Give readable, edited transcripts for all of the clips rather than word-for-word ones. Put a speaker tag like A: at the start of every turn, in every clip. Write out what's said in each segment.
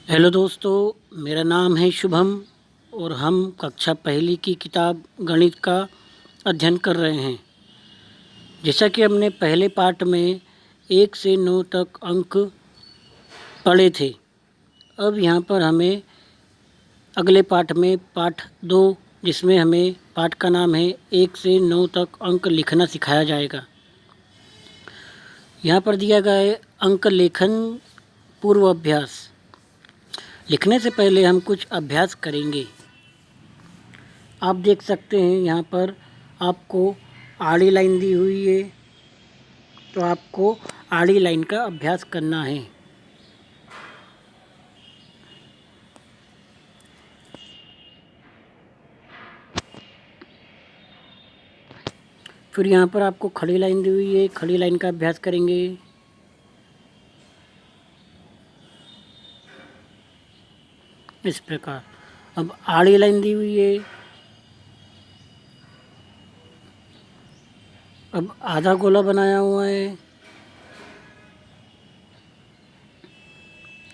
A: Hello दोस्तों, मेरा नाम है शुभम और हम कक्षा पहली की किताब गणित का अध्ययन कर रहे हैं। जैसा कि हमने पहले पाठ में 1 से 9 तक अंक पढ़े थे। अब यहाँ पर हमें अगले पाठ में पाठ 2 जिसमें हमें पाठ का नाम है 1 से 9 तक अंक लिखना सिखाया जाएगा। यहाँ पर दिया गया है अंक लेखन पूर्व अभ्यास। लिखने से पहले हम कुछ अभ्यास करेंगे। आप देख सकते हैं यहाँ पर आपको आड़ी लाइन दी हुई है, तो आपको आड़ी लाइन का अभ्यास करना है। फिर यहाँ पर आपको खड़ी लाइन दी हुई है, खड़ी लाइन का अभ्यास करेंगे। इस प्रकार अब आड़ी लाइन दी हुई है। अब आधा गोला बनाया हुआ है।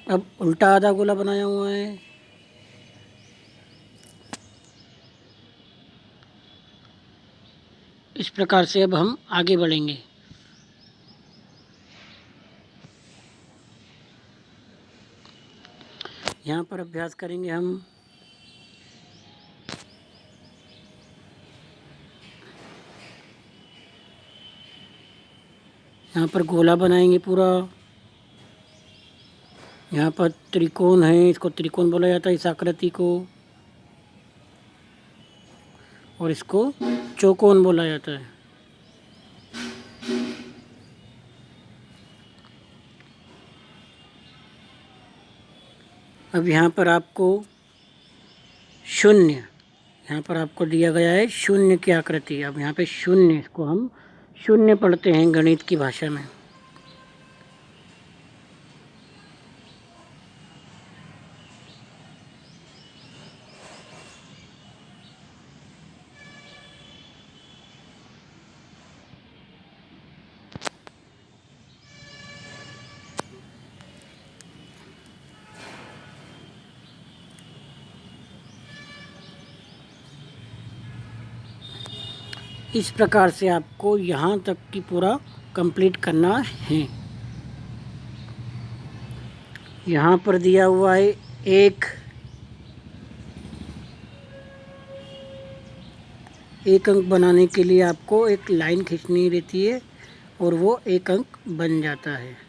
A: अब उल्टा आधा गोला बनाया हुआ है। इस प्रकार से अब हम आगे बढ़ेंगे। यहाँ पर अभ्यास करेंगे हम। यहाँ पर गोला बनाएंगे पूरा। यहाँ पर त्रिकोण है, इसको त्रिकोण बोला जाता है इस आकृति को, और इसको चौकोन बोला जाता है। अब यहाँ पर आपको शून्य, यहाँ पर आपको दिया गया है शून्य की आकृति। अब यहाँ पे शून्य, इसको हम शून्य पढ़ते हैं गणित की भाषा में। इस प्रकार से आपको यहाँ तक की पूरा कंप्लीट करना है। यहाँ पर दिया हुआ है एक अंक बनाने के लिए आपको एक लाइन खींचनी रहती है और वो एक अंक बन जाता है।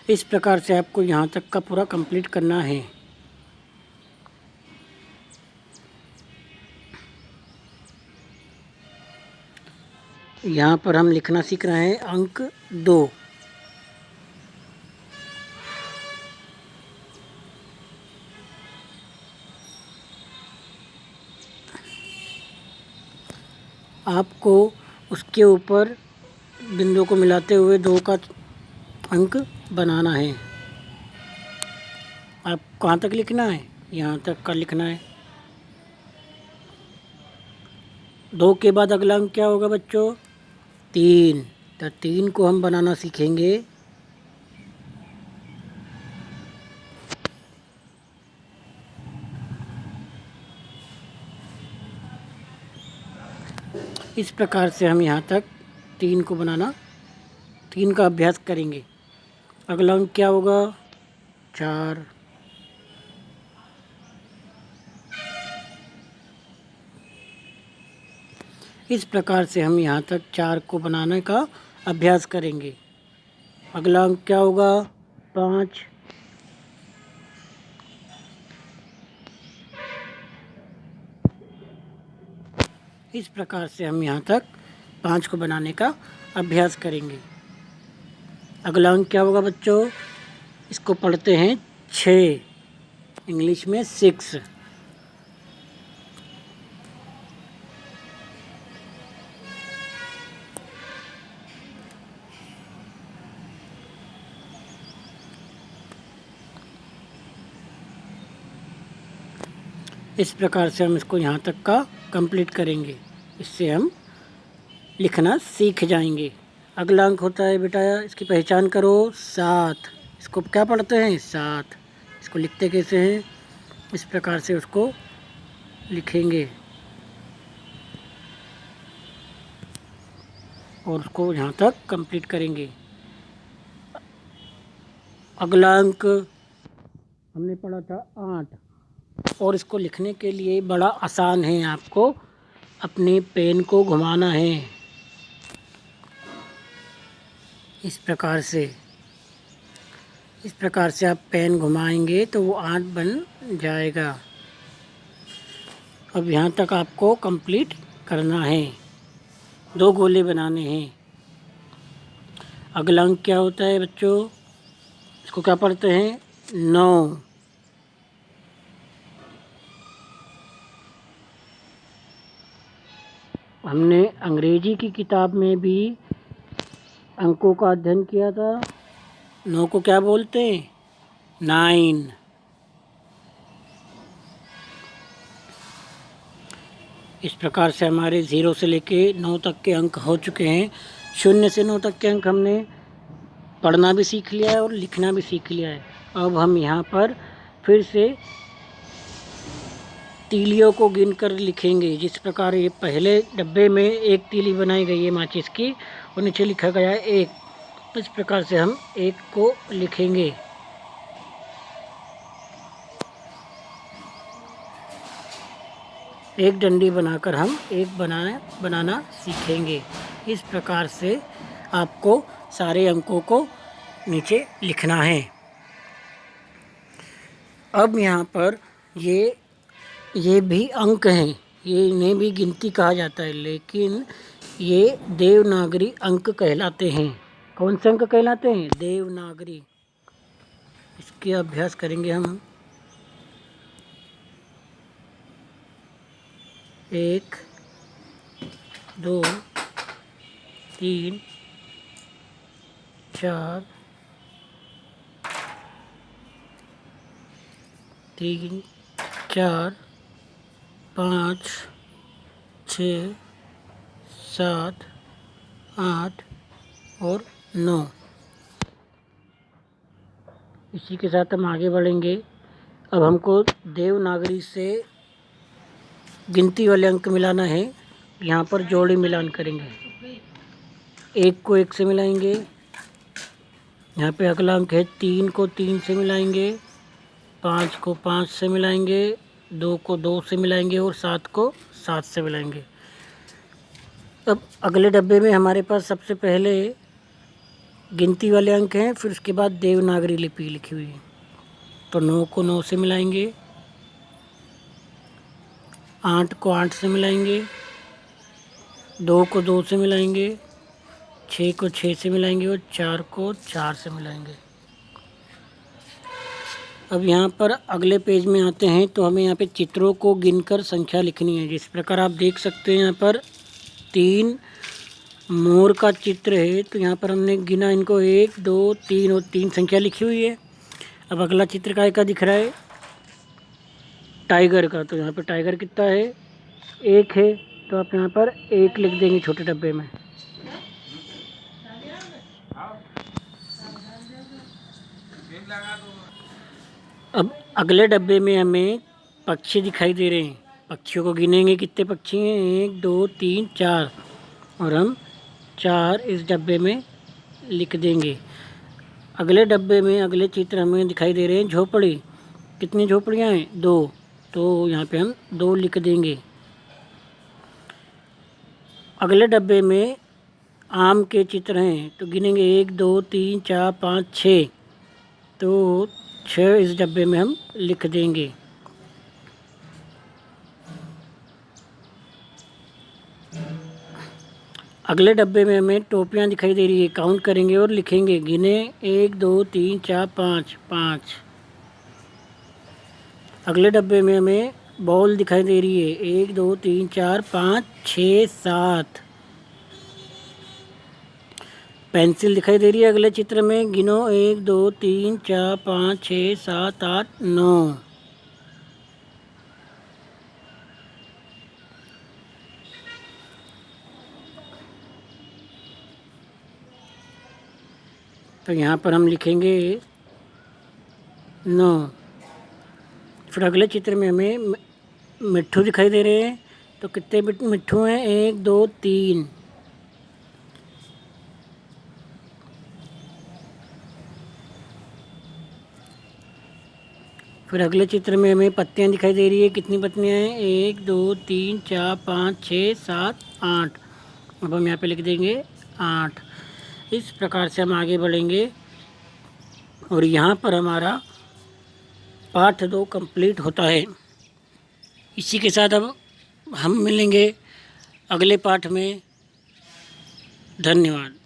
A: इस प्रकार से आपको यहाँ तक का पूरा कंप्लीट करना है। यहाँ पर हम लिखना सीख रहे हैं अंक 2। आपको उसके ऊपर बिंदु को मिलाते हुए 2 का अंक बनाना है। आप कहाँ तक लिखना है? यहाँ तक का लिखना है। 2 के बाद अगला अंक क्या होगा बच्चों? 3। तो 3 को हम बनाना सीखेंगे। इस प्रकार से हम यहाँ तक 3 को बनाना, 3 का अभ्यास करेंगे। अगला अंक क्या होगा? 4। इस प्रकार से हम यहाँ तक 4 को बनाने का अभ्यास करेंगे। अगला अंक क्या होगा? 5। इस प्रकार से हम यहाँ तक 5 को बनाने का अभ्यास करेंगे। अगला अंक क्या होगा बच्चों? इसको पढ़ते हैं 6, इंग्लिश में 6। इस प्रकार से हम इसको यहाँ तक का कंप्लीट करेंगे। इससे हम लिखना सीख जाएंगे। अगला अंक होता है बेटा, इसकी पहचान करो, 7। इसको क्या पढ़ते हैं? 7। इसको लिखते कैसे हैं? इस प्रकार से उसको लिखेंगे और उसको यहाँ तक कंप्लीट करेंगे। अगला अंक हमने पढ़ा था 8 और इसको लिखने के लिए बड़ा आसान है। आपको अपने पेन को घुमाना है इस प्रकार से। इस प्रकार से आप पेन घुमाएंगे तो वो 8 बन जाएगा। अब यहाँ तक आपको कंप्लीट करना है, 2 गोले बनाने हैं। अगला अंक क्या होता है बच्चों? इसको क्या पढ़ते हैं? 9। हमने अंग्रेजी की किताब में भी अंकों का अध्ययन किया था। 9 को क्या बोलते हैं? 9। इस प्रकार से हमारे 0 से लेके 9 तक के अंक हो चुके हैं। 0 से 9 तक के अंक हमने पढ़ना भी सीख लिया है और लिखना भी सीख लिया है। अब हम यहाँ पर फिर से तीलियों को गिनकर लिखेंगे। जिस प्रकार ये पहले डब्बे में एक तीली बनाई गई है माचिस की और नीचे लिखा गया है 1। इस प्रकार से हम 1 को लिखेंगे। एक डंडी बनाकर हम एक बनाना सीखेंगे। इस प्रकार से आपको सारे अंकों को नीचे लिखना है। अब यहाँ पर ये भी अंक हैं, ये इन्हें भी गिनती कहा जाता है, लेकिन ये देवनागरी अंक कहलाते हैं। कौन से अंक कहलाते हैं? देवनागरी। इसके अभ्यास करेंगे हम। 1 2 3 4 3 4 5 6 7 8 और 9। इसी के साथ हम आगे बढ़ेंगे। अब हमको देवनागरी से गिनती वाले अंक मिलाना है। यहाँ पर जोड़ी मिलान करेंगे। 1 को 1 से मिलाएंगे। यहाँ पे अगला अंक है 3 को 3 से मिलाएंगे, 5 को 5 से मिलाएंगे, 2 को 2 से मिलाएंगे और 7 को 7 से मिलाएंगे। अब अगले डब्बे में हमारे पास सबसे पहले गिनती वाले अंक हैं, फिर उसके बाद देवनागरी लिपि लिखी हुई है। तो 9 को 9 से मिलाएंगे, 8 को 8 से मिलाएंगे, 2 को 2 से मिलाएंगे, 6 को 6 से मिलाएंगे और 4 को 4 से मिलाएंगे। अब यहाँ पर अगले पेज में आते हैं तो हमें यहाँ पे चित्रों को गिनकर संख्या लिखनी है। जिस प्रकार आप देख सकते हैं यहाँ पर 3 मोर का चित्र है, तो यहाँ पर हमने गिना इनको 1 2 3 और 3 संख्या लिखी हुई है। अब अगला चित्र काय का दिख रहा है? टाइगर का। तो यहाँ पर टाइगर कितना है? 1 है, तो आप यहाँ पर 1 लिख देंगे छोटे डब्बे में। अब अगले डब्बे में हमें पक्षी दिखाई दे रहे हैं। पक्षियों को गिनेंगे, कितने पक्षी हैं? 1 2 3 4 और हम 4 इस डब्बे में लिख देंगे। अगले डब्बे में अगले चित्र हमें दिखाई दे रहे हैं झोपड़ी। कितनी झोपड़ियाँ हैं? 2, तो यहाँ पे हम 2 लिख देंगे। अगले डब्बे में आम के चित्र हैं, तो गिनेंगे 1 2 3 4 5 6, तो 6 इस डब्बे में हम लिख देंगे। अगले डब्बे में हमें टोपियाँ दिखाई दे रही है, काउंट करेंगे और लिखेंगे। गिने 1 2 3 4 5 5। अगले डब्बे में हमें बॉल दिखाई दे रही है, 1 2 3 4 5 6 7। पेंसिल दिखाई दे रही है अगले चित्र में, गिनो 1 2 3 4 5 6 7 8 9। तो यहाँ पर हम लिखेंगे 9। फिर अगले चित्र में हमें मिट्ठू दिखाई दे रहे हैं। तो कितने मिट्ठू हैं? 1 2 3। फिर अगले चित्र में हमें पत्तियाँ दिखाई दे रही है। कितनी पत्तियाँ हैं? 1 2 3 4 5 6 7 8। अब हम यहाँ पे लिख देंगे 8। इस प्रकार से हम आगे बढ़ेंगे और यहाँ पर हमारा पाठ 2 कंप्लीट होता है। इसी के साथ अब हम मिलेंगे अगले पाठ में। धन्यवाद।